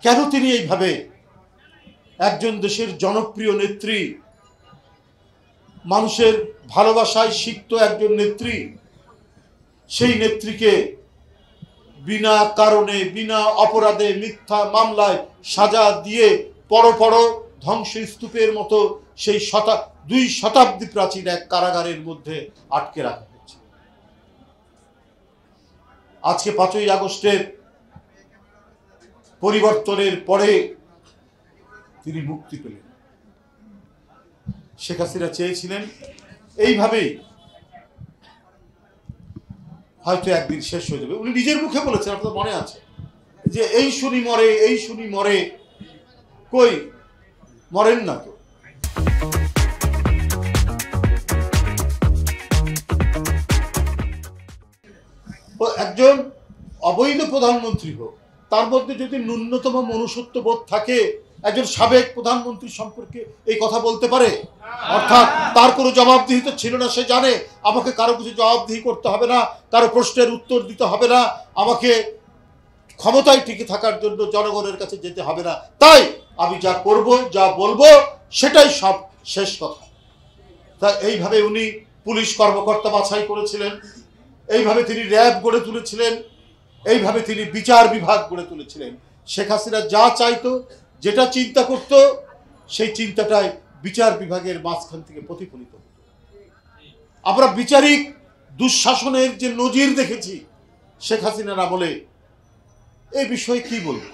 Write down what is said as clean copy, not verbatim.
কেন তিনি এইভাবে একজন দেশের জনপ্রিয় নেত্রী, মানুষের ভালোবাসায় সিক্ত একজন নেত্রী, সেই নেত্রীকে বিনা কারণে বিনা অপরাধে মিথ্যা মামলায় সাজা দিয়ে পড় ধ্বংসস্তূপের মতো সেই 2 শতাব্দী প্রাচীন এক কারাগারের মধ্যে আটকে রাখা হয়েছে। আজকে 5ই আগস্টের পরিবর্তনের পরে তিনি মুক্তি পেলেন। শেখ হাসিনা চেয়েছিলেন এইভাবেই হয়তো একদিন শেষ হয়ে যাবে। উনি নিজের মুখে বলেছেন, আপনার মনে আছে, যে এই শুনি মরে, এই শুনি মরে, কই মরেন না তো। একজন অবৈধ প্রধানমন্ত্রী হোক, তার মধ্যে যদি ন্যূনতম মনুষ্যত্ব বোধ থাকে, একজন সাবেক প্রধানমন্ত্রী সম্পর্কে এই কথা বলতে পারে? অর্থাৎ তার কোনো জবাবদিহিতা ছিল না, সে জানে আমাকে কারো কিছু জবাবদিহি করতে হবে না, কারো প্রশ্নের উত্তর দিতে হবে না, আমাকে ক্ষমতায় টিকে থাকার জন্য জনগণের কাছে যেতে হবে না, তাই আমি যা করব যা বলবো সেটাই সব শেষ কথা। তা এইভাবে উনি পুলিশ কর্মকর্তা বাছাই করেছিলেন, এইভাবে তিনি র্যাব গড়ে তুলেছিলেন, এইভাবে তিনি বিচার বিভাগ গড়ে তুলেছিলেন। শেখ হাসিনা যা চাইতো, যেটা চিন্তা করত, সেই চিন্তাটাই বিচার বিভাগের মাঝখান থেকে প্রতিফলিত হতো। আমরা বিচারিক দুঃশাসনের যে নজির দেখেছি শেখ হাসিনার আমলে, এই বিষয়ে কি বলবো?